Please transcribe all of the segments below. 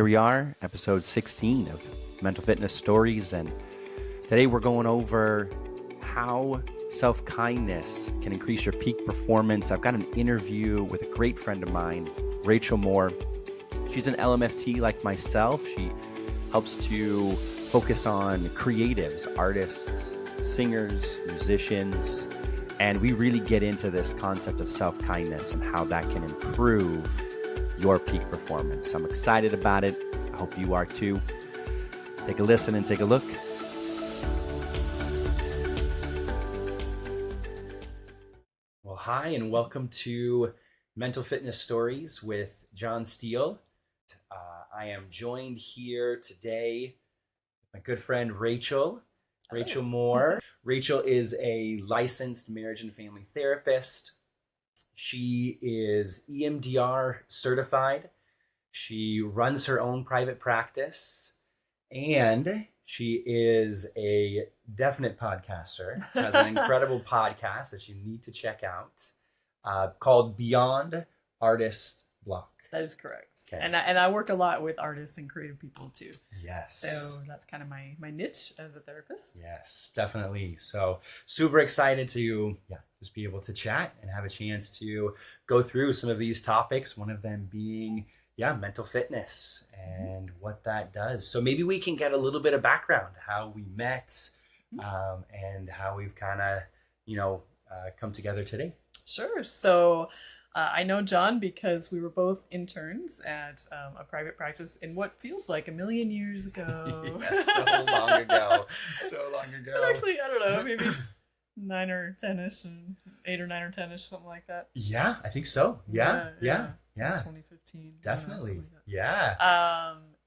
here we are, episode 16 of Mental Fitness Stories, and today we're going over how self-kindness can increase your peak performance. I've got an interview with a great friend of mine, Rachel Moore. She's an LMFT like myself. She helps to focus on creatives, artists, singers, musicians, and we really get into this concept of self-kindness and how that can improve your peak performance. I'm excited about it. I hope you are too. Take a listen and take a look. Well, hi, and welcome to Mental Fitness Stories with John Steele. I am joined here today with my good friend Rachel Moore. Rachel is a licensed marriage and family therapist. She is EMDR certified. She runs her own private practice, and she is a definite podcaster. Has an incredible podcast that you need to check out called Beyond Artist Block. That is correct. Okay. And I work a lot with artists and creative people too. Yes. So that's kind of my niche as a therapist. Yes, definitely. So super excited to just be able to chat and have a chance to go through some of these topics. One of them being mental fitness and what that does. So maybe we can get a little bit of background, how we met, and how we've kind of come together today. Sure. So I know John because we were both interns at a private practice in what feels like a million years ago. So long ago. But actually, I don't know, maybe 9 or 10-ish, and 8 or 9 or 10-ish, something like that. Yeah, I think so. Yeah. 2015. Definitely.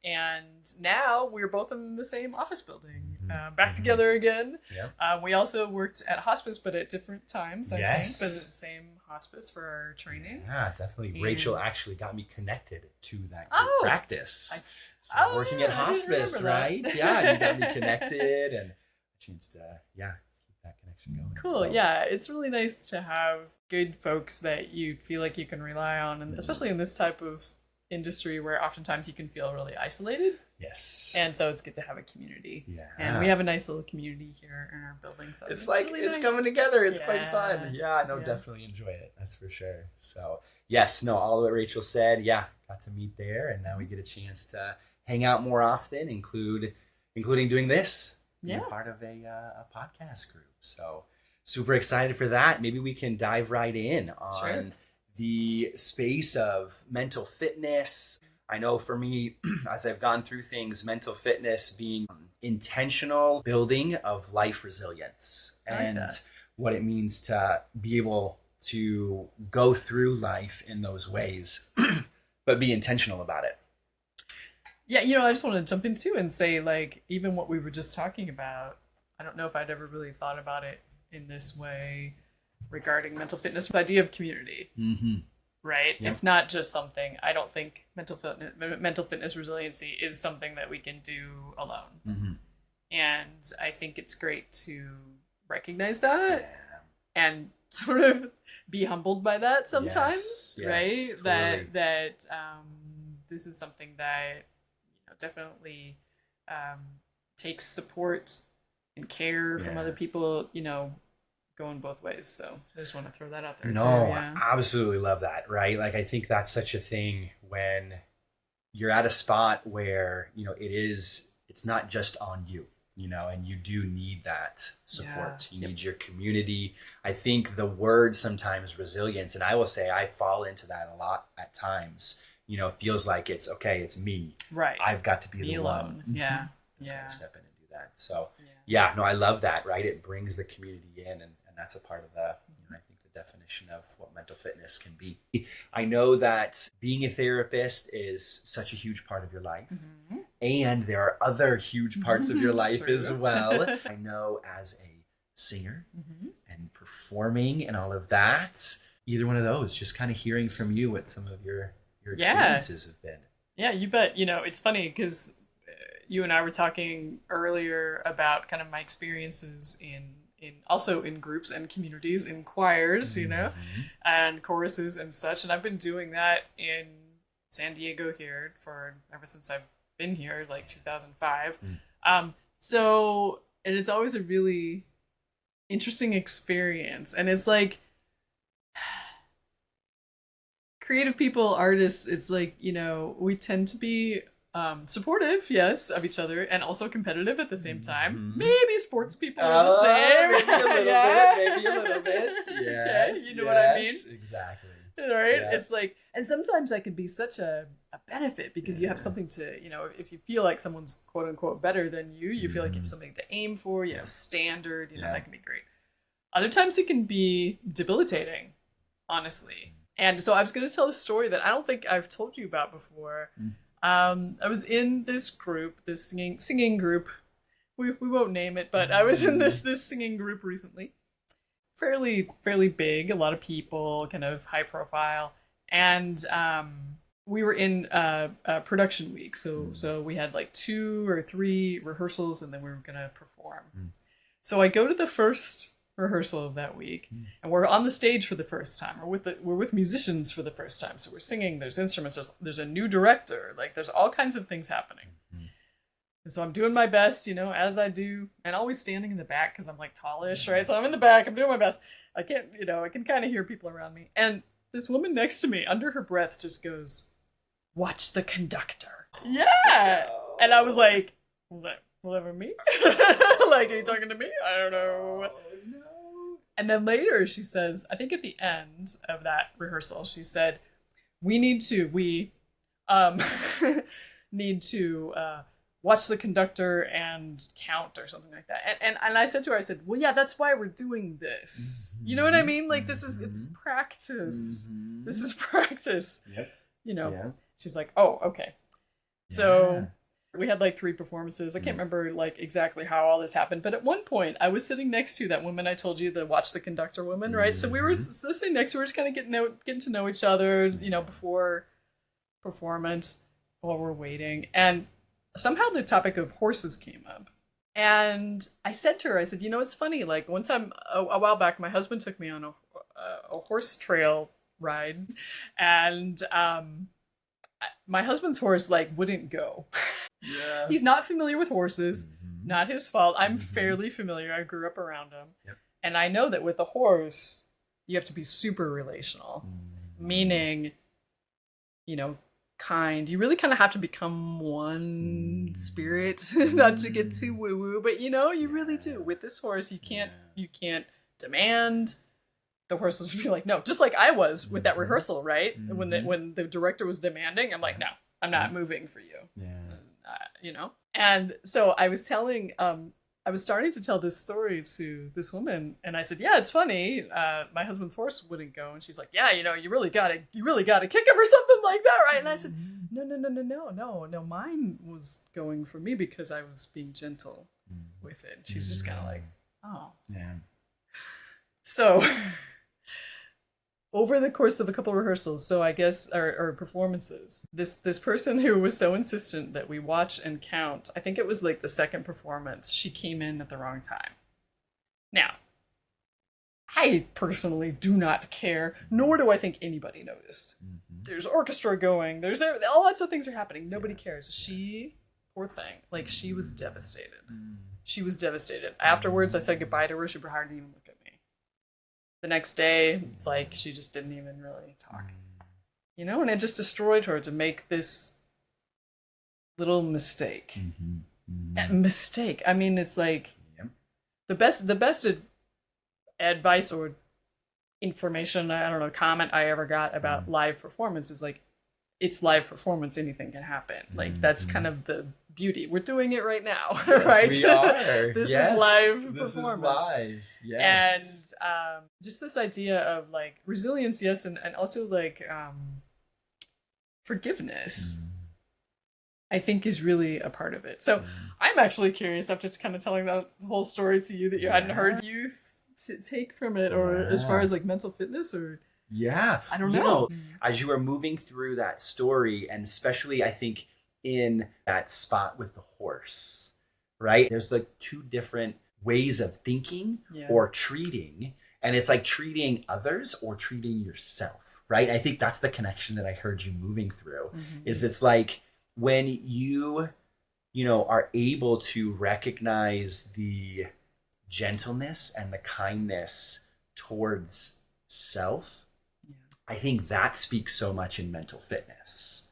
And now we're both in the same office building, back together again. Yeah. We also worked at hospice, but at different times, I think, but at the same hospice for our training. Yeah, definitely. And Rachel actually got me connected to that group practice. Working at hospice, right? Yeah, you got me connected and a chance to, keep that connection going. Cool. So. Yeah, it's really nice to have good folks that you feel like you can rely on, and especially in this type of industry where oftentimes you can feel really isolated. Yes. And so it's good to have a community. Yeah. And we have a nice little community here in our building. So it's like really it's nice. Coming together. It's quite fun. Yeah, definitely enjoy it. That's for sure. So all of what Rachel said, got to meet there, and now we get a chance to hang out more often, including doing this. Being part of a podcast group. So super excited for that. Maybe we can dive right in on the space of mental fitness. I know for me, as I've gone through things, mental fitness being intentional building of life resilience and what it means to be able to go through life in those ways, but be intentional about it. Yeah, I just want to jump in too and say, like, even what we were just talking about, I don't know if I'd ever really thought about it in this way regarding mental fitness, the idea of community, right? Yep. It's not just something, I don't think mental fitness resiliency is something that we can do alone. And I think it's great to recognize that and sort of be humbled by that sometimes, right? Totally. That this is something that definitely takes support and care from other people, going both ways. So I just want to throw that out there. I absolutely love that, right? Like, I think that's such a thing when you're at a spot where, it's not just on you, and you do need that support. You need your community. I think the word sometimes resilience, and I will say I fall into that a lot at times, feels like it's okay, it's me. Right. I've got to be the alone. one. Yeah. Gotta step in and do that. So I love that, right? It brings the community in, and that's a part of the, I think, the definition of what mental fitness can be. I know that being a therapist is such a huge part of your life, and there are other huge parts of your life as well. I know as a singer and performing and all of that, either one of those, just kind of hearing from you what some of your experiences have been. Yeah, you bet. It's funny because you and I were talking earlier about kind of my experiences in also in groups and communities, in choirs, and choruses and such. And I've been doing that in San Diego here for ever since I've been here, like 2005. So, and it's always a really interesting experience. And it's like creative people, artists, it's like, you know, we tend to be supportive, yes, of each other, and also competitive at the same time. Maybe sports people are the same. Maybe a little bit, maybe a little bit. Yes, okay, you know what I mean? Exactly. Right? Yeah. It's like, and sometimes that can be such a benefit because you have something to, you know, if you feel like someone's quote unquote better than you feel like you have something to aim for, you have a standard, you know, that can be great. Other times it can be debilitating, honestly. And so I was going to tell a story that I don't think I've told you about before. I was in this group, this singing group. We won't name it, but I was in this singing group recently. Fairly big, a lot of people, kind of high profile, and we were in a production week. So we had like 2 or 3 rehearsals, and then we were gonna perform. So I go to the first rehearsal of that week, and we're on the stage for the first time. We're with musicians for the first time, so we're singing. There's instruments. There's a new director. Like there's all kinds of things happening. And so I'm doing my best, you know, as I do, and always standing in the back because I'm like tallish, right? So I'm in the back. I'm doing my best. I can't, you know, I can kind of hear people around me. And this woman next to me, under her breath, just goes, "Watch the conductor." Yeah. And I was like, "Will that ever me? Like, are you talking to me? I don't know." No. And then later she says, I think at the end of that rehearsal, she said, we need to watch the conductor and count or something like that. And I said to her, I said, well, yeah, that's why we're doing this. You know what I mean? Like it's practice. This is practice. Yep. You know? Yeah. She's like, oh, okay. So we had like 3 performances. I can't remember like exactly how all this happened, but at one point I was sitting next to that woman I told you, the watch the conductor woman, right? So we were sitting next to her, just kind of getting to know each other, you know, before performance, while we're waiting. And somehow the topic of horses came up. And I said to her, I said, you know, it's funny, like one time a while back, my husband took me on a horse trail ride, and my husband's horse like wouldn't go. Yeah. He's not familiar with horses. Not his fault. I'm fairly familiar. I grew up around him. Yep. And I know that with a horse, you have to be super relational. Meaning, you know, kind. You really kind of have to become one spirit, not to get too woo-woo, but you know, you really do. With this horse, you can't demand. The horse will just be like, no, just like I was with that rehearsal, right? When the director was demanding, I'm like, no, I'm not moving for you. Yeah. You know? And so I was telling, I was starting to tell this story to this woman, and I said, yeah, it's funny. My husband's horse wouldn't go. And she's like, yeah, you know, you really gotta kick him or something like that, right? And I said, no, mine was going for me because I was being gentle with it. She's just kind of like, oh. Yeah. So over the course of a couple rehearsals, so I guess, or performances, this person who was so insistent that we watch and count, I think it was like the second performance, she came in at the wrong time. Now, I personally do not care, nor do I think anybody noticed. There's orchestra going, there's all lots of things are happening. Nobody cares. She, poor thing, like she was devastated. She was devastated. Afterwards, I said goodbye to her. She hardly even looked at me. The next day, it's like she just didn't even really talk. You know, and it just destroyed her to make this little mistake. Mistake. I mean, it's like the best advice or information, I don't know, comment I ever got about live performance is like, it's live performance, anything can happen. Like that's kind of the beauty. We're doing it right now, yes, right? We are. This is live performance. This is live. Yes. And just this idea of like resilience, yes, and also like forgiveness, I think is really a part of it. So I'm actually curious, after kind of telling that whole story to you that you hadn't heard, you take from it, or as far as like mental fitness, or I don't know. As you were moving through that story, and especially I think in that spot with the horse, right? There's like 2 different ways of thinking or treating. And it's like treating others or treating yourself, right? I think that's the connection that I heard you moving through. Is it's like when you know, are able to recognize the gentleness and the kindness towards self, I think that speaks so much in mental fitness.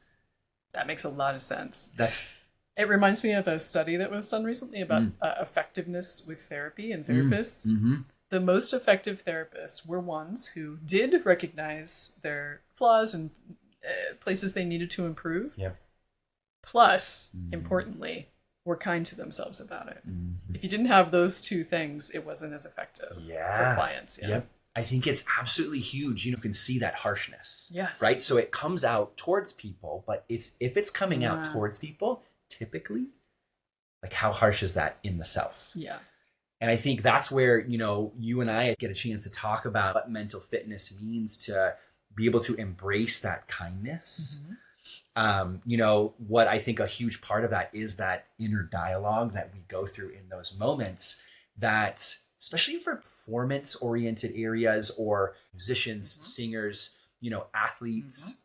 That makes a lot of sense. It reminds me of a study that was done recently about effectiveness with therapy and therapists. The most effective therapists were ones who did recognize their flaws and places they needed to improve. Plus, importantly, were kind to themselves about it. If you didn't have those two things, it wasn't as effective for clients. I think it's absolutely huge. You can see that harshness. Yes. Right? So it comes out towards people, but if it's coming out towards people, typically, like how harsh is that in the self? Yeah. And I think that's where, you and I get a chance to talk about what mental fitness means to be able to embrace that kindness. What I think a huge part of that is that inner dialogue that we go through in those moments that, especially for performance-oriented areas or musicians, singers, athletes,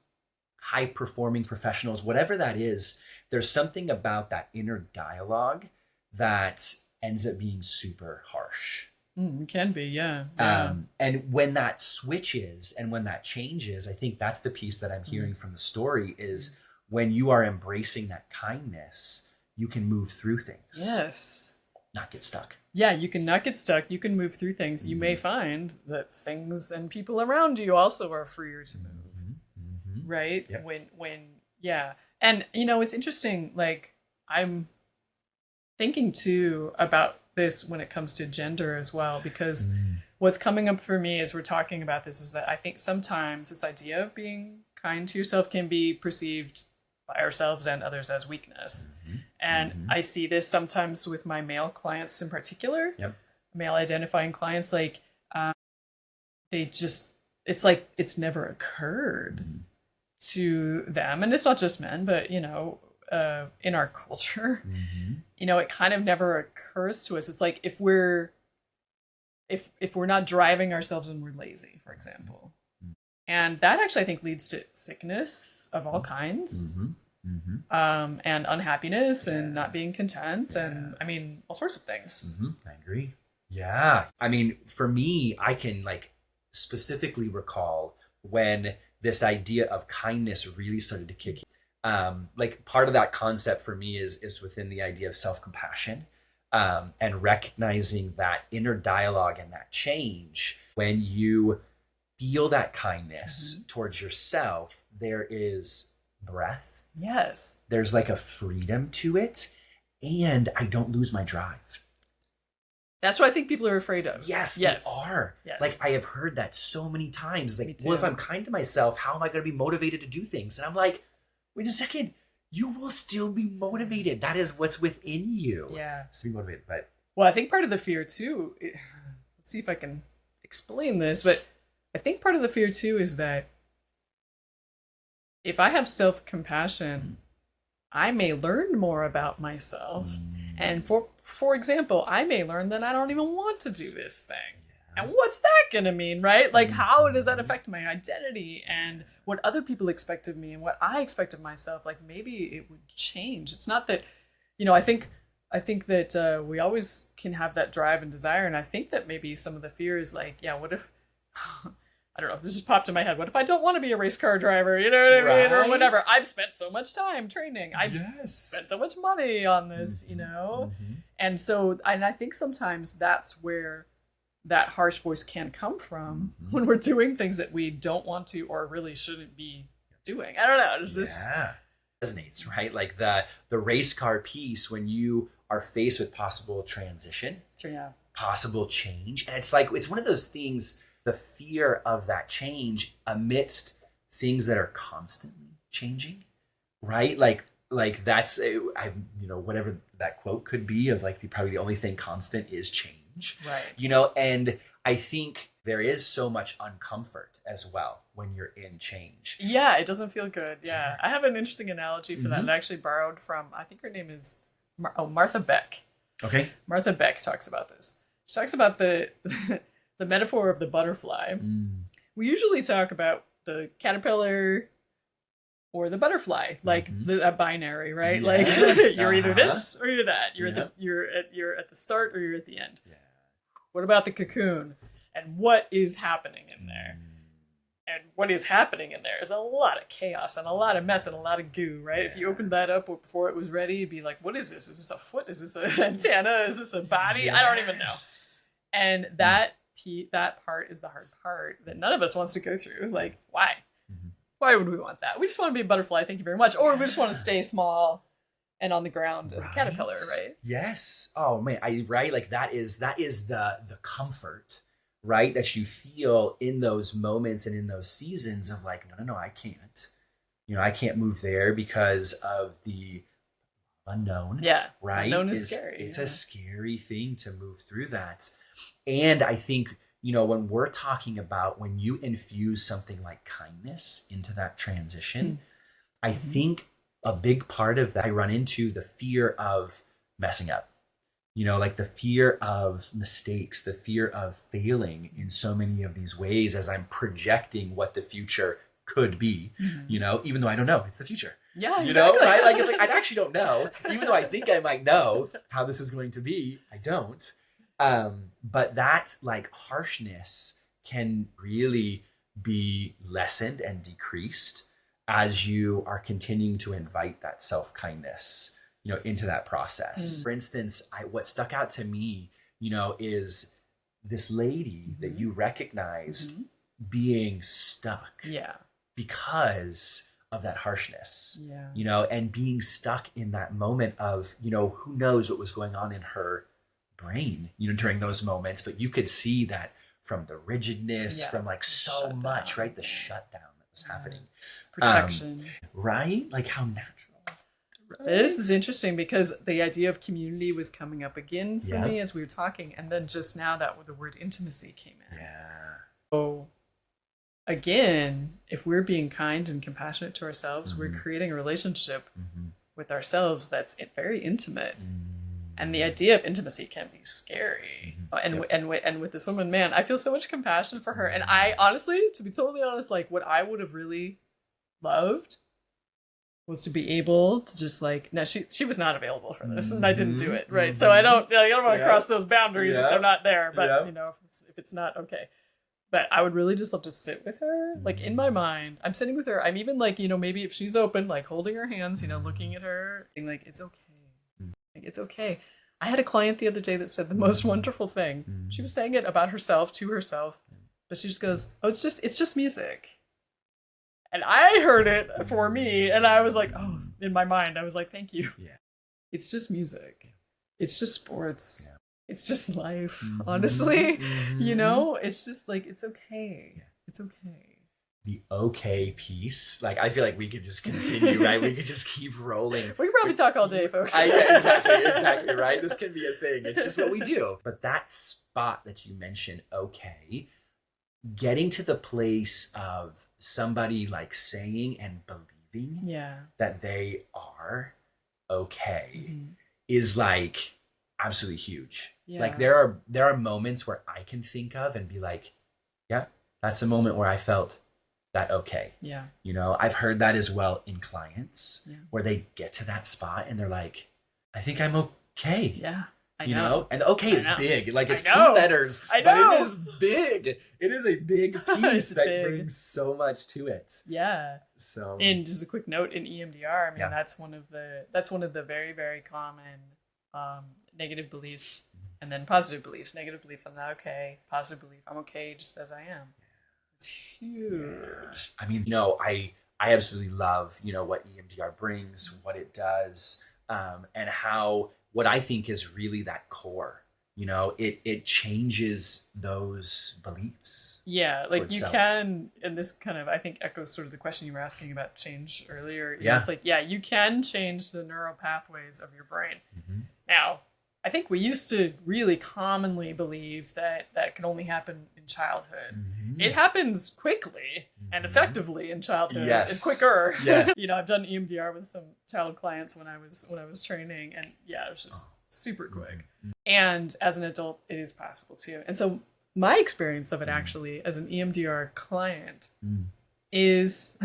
high-performing professionals, whatever that is, there's something about that inner dialogue that ends up being super harsh. It can be, yeah. And when that switches and when that changes, I think that's the piece that I'm hearing from the story is when you are embracing that kindness, you can move through things. Yes. Not get stuck. Yeah, you can not get stuck. You can move through things. You may find that things and people around you also are freer to move. Right? Yep. Yeah. And, it's interesting, like, I'm thinking too about this when it comes to gender as well, because what's coming up for me as we're talking about this is that I think sometimes this idea of being kind to yourself can be perceived by ourselves and others as weakness. And I see this sometimes with my male clients in particular, male identifying clients, like it's like it's never occurred to them. And it's not just men, but, in our culture, it kind of never occurs to us. It's like if we're not driving ourselves and we're lazy, for example. And that actually, I think, leads to sickness of all kinds, and unhappiness and not being content. And I mean, all sorts of things. I agree. Yeah. I mean, for me, I can specifically recall when this idea of kindness really started to kick in. Part of that concept for me is within the idea of self-compassion, and recognizing that inner dialogue and that change. When you feel that kindness towards yourself, there is breath. Yes. There's like a freedom to it, and I don't lose my drive. That's what I think people are afraid of. Yes, they are. Yes. Like, I have heard that so many times. Like, well, if I'm kind to myself, how am I going to be motivated to do things? And I'm like, wait a second, you will still be motivated. That is what's within you. Yeah. To be motivated. But well, I think part of the fear too, let's see if I can explain this, but I think part of the fear too is that if I have self-compassion, I may learn more about myself. And for example, I may learn that I don't even want to do this thing. And what's that going to mean, right? Like, how does that affect my identity and what other people expect of me and what I expect of myself? Like, maybe it would change. It's not that, I think that we always can have that drive and desire. And I think that maybe some of the fear is like, yeah, what if, I don't know, this just popped in my head. What if I don't want to be a race car driver? You know what I mean? Or whatever. I've spent so much time training. I've spent so much money on this, And so, and I think sometimes that's where that harsh voice can come from when we're doing things that we don't want to or really shouldn't be doing. I don't know. There's this resonates, right? Like the race car piece, when you are faced with possible transition, possible change. And it's like, it's one of those things, the fear of that change amidst things that are constantly changing, right? Like that's, whatever that quote could be of like, probably the only thing constant is change. Right. And I think there is so much uncomfort as well when you're in change. Yeah, it doesn't feel good. Yeah. I have an interesting analogy for that I actually borrowed from, I think her name is Martha Beck. Okay. Martha Beck talks about this. She talks about the the metaphor of the butterfly, we usually talk about the caterpillar or the butterfly, like a binary, right? Like you're either this or you're that. You're at the start or you're at the end. Yeah. What about the cocoon? And what is happening in there? And what is happening in there is a lot of chaos and a lot of mess and a lot of goo, right? Yeah. If you opened that up before it was ready, you'd be like, what is this? Is this a foot? Is this an antenna? Is this a body? Yes. I don't even know. And that part is the hard part that none of us wants to go through. Like, why? Why would we want that? We just want to be a butterfly, thank you very much. Or we just want to stay small and on the ground as a caterpillar, right? Yes. Oh man, like that is the comfort, right? That you feel in those moments and in those seasons of like, no, I can't. I can't move there because of the unknown. Yeah. Right. Unknown is scary. It's a scary thing to move through that. And I think, when we're talking about when you infuse something like kindness into that transition, I think a big part of that, I run into the fear of messing up, like the fear of mistakes, the fear of failing in so many of these ways as I'm projecting what the future could be, even though I don't know, it's the future. Yeah, exactly. Right? Like, it's like, I actually don't know, even though I think I might know how this is going to be, I don't. But that like harshness can really be lessened and decreased as you are continuing to invite that self-kindness, into that process. For instance, what stuck out to me, is this lady that you recognized being stuck because of that harshness, and being stuck in that moment of, who knows what was going on in her brain, during those moments, but you could see that from the rigidness, from like so much, right? The shutdown that was happening. Protection. Right? Like how natural. Right? This is interesting because the idea of community was coming up again for me as we were talking. And then just now that the word intimacy came in. Yeah. So again, if we're being kind and compassionate to ourselves, we're creating a relationship with ourselves that's very intimate. And the idea of intimacy can be scary. And with this woman, man, I feel so much compassion for her. And I honestly, to be totally honest, like what I would have really loved was to be able to just like, now she was not available for this and I didn't do it, right? So I don't want to cross those boundaries if they're not there, but if it's not, okay. But I would really just love to sit with her, like in my mind. I'm sitting with her. I'm even like, maybe if she's open, like holding her hands, looking at her, being like, it's okay. Like, it's okay. I had a client the other day that said the most wonderful thing. She was saying it about herself, to herself, but she just goes, oh, it's just music. And I heard it for me, and I was like, oh, in my mind, I was like, thank you. Yeah. It's just music. It's just sports. Yeah. It's just life, honestly. It's just like, it's okay. Yeah. It's okay. The okay piece, like I feel like we could just continue, right? We could just keep rolling. We could probably talk all day, folks. Exactly, right? This can be a thing. It's just what we do. But that spot that you mentioned, okay, getting to the place of somebody like saying and believing that they are okay is like absolutely huge. Yeah. Like there are moments where I can think of and be like, yeah, that's a moment where I felt that okay. Yeah. I've heard that as well in clients where they get to that spot and they're like, I think I'm okay. Yeah. I know. And okay is big. Like it's 2 letters. I know. But it is big. It is a big piece that brings so much to it. Yeah. So and just a quick note in EMDR, I mean that's one of the very, very common negative beliefs and then positive beliefs. Negative beliefs, I'm not okay. Positive belief, I'm okay just as I am. It's huge. Yeah. I mean, I absolutely love, what EMDR brings, what it does, and how what I think is really that core. It changes those beliefs. Yeah, like you can, and this kind of I think echoes sort of the question you were asking about change earlier. It's like, you can change the neural pathways of your brain. Now, I think we used to really commonly believe that can only happen in childhood. It happens quickly and effectively in childhood. Yes. And quicker. Yes. I've done EMDR with some child clients when I was training, and it was just super quick. And as an adult, it is possible too. And so my experience of it actually as an EMDR client is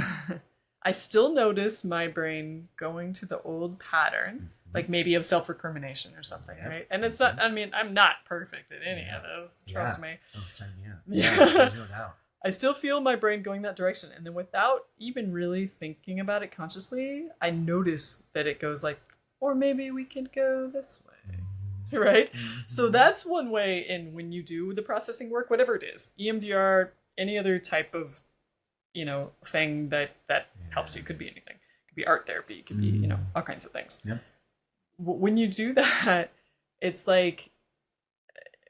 I still notice my brain going to the old pattern, like maybe of self-recrimination or something, right? And it's not, I mean, I'm not perfect at any of this, trust me. Oh, same, yeah. There's no doubt. I still feel my brain going that direction. And then without even really thinking about it consciously, I notice that it goes like, or maybe we could go this way, right? So that's one way in when you do the processing work, whatever it is, EMDR, any other type of, thing that helps you. Could be anything. It could be art therapy. It could be, all kinds of things. Yeah. When you do that, it's like,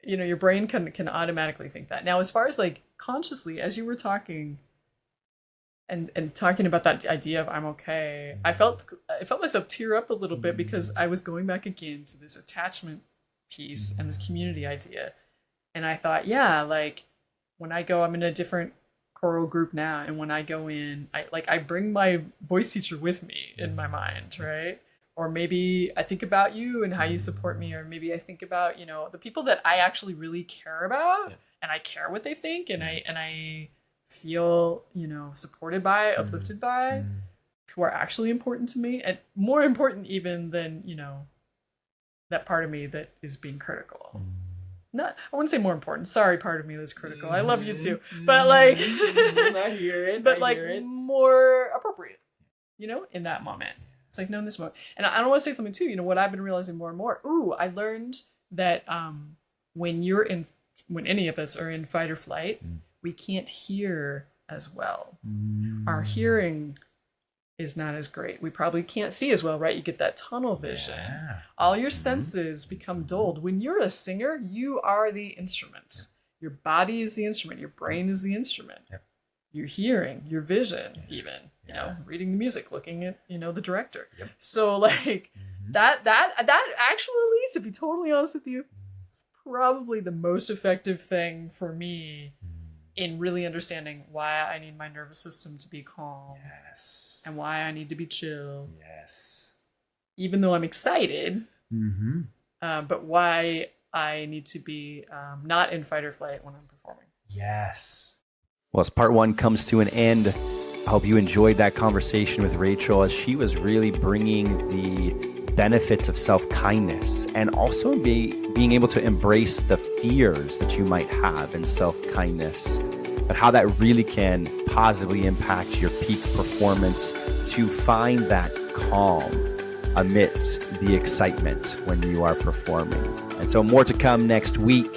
your brain can automatically think that. Now, as far as like consciously, as you were talking and talking about that idea of I'm okay, I felt myself tear up a little bit because I was going back again to this attachment piece and this community idea. And I thought, like when I go, I'm in a different choral group now. And when I go in, I bring my voice teacher with me in my mind, right? Or maybe I think about you and how you support me. Or maybe I think about, the people that I actually really care about and I care what they think and I feel, supported by, uplifted by, who are actually important to me and more important even than, that part of me that is being critical. I wouldn't say more important. Sorry, part of me that's critical. I love you too. But like, I hear it. But like more appropriate, in that moment. It's like, no, in this moment. And I don't want to say something too, what I've been realizing more and more. I learned that when any of us are in fight or flight, we can't hear as well. Our hearing is not as great. We probably can't see as well, right? You get that tunnel vision. Yeah. All your senses become dulled. When you're a singer, you are the instrument. Your body is the instrument. Your brain is the instrument. Your hearing, your vision, even, reading the music, looking at, the director. So like that actually, to be totally honest with you, probably the most effective thing for me in really understanding why I need my nervous system to be calm. Yes. And why I need to be chill. Yes. Even though I'm excited. But why I need to be not in fight or flight when I'm performing. Yes. Well, as part one comes to an end, I hope you enjoyed that conversation with Rachel as she was really bringing the benefits of self-kindness and also being able to embrace the fears that you might have in self-kindness, but how that really can positively impact your peak performance to find that calm amidst the excitement when you are performing. And so more to come next week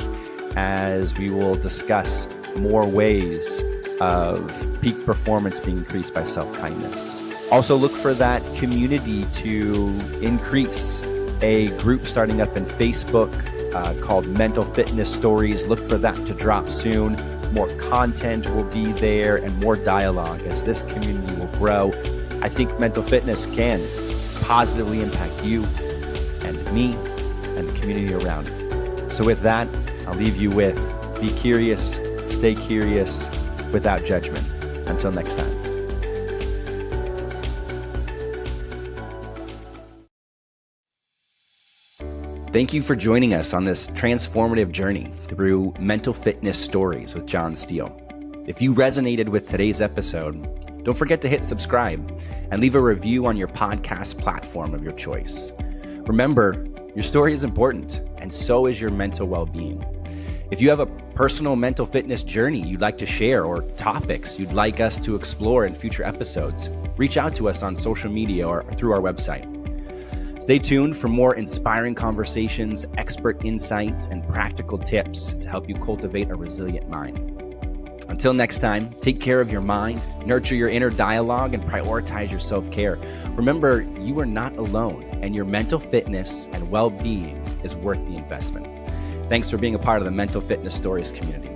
as we will discuss more ways of peak performance being increased by self-kindness. Also look for that community to increase. A group starting up in Facebook called Mental Fitness Stories. Look for that to drop soon. More content will be there and more dialogue as this community will grow. I think mental fitness can positively impact you and me and the community around you. So with that, I'll leave you with be curious, stay curious without judgment. Until next time. Thank you for joining us on this transformative journey through mental fitness stories with John Steele. If you resonated with today's episode, don't forget to hit subscribe and leave a review on your podcast platform of your choice. Remember, your story is important, and so is your mental well-being. If you have a personal mental fitness journey you'd like to share or topics you'd like us to explore in future episodes, reach out to us on social media or through our website. Stay tuned for more inspiring conversations, expert insights, and practical tips to help you cultivate a resilient mind. Until next time, take care of your mind, nurture your inner dialogue, and prioritize your self-care. Remember, you are not alone, and your mental fitness and well-being is worth the investment. Thanks for being a part of the Mental Fitness Stories community.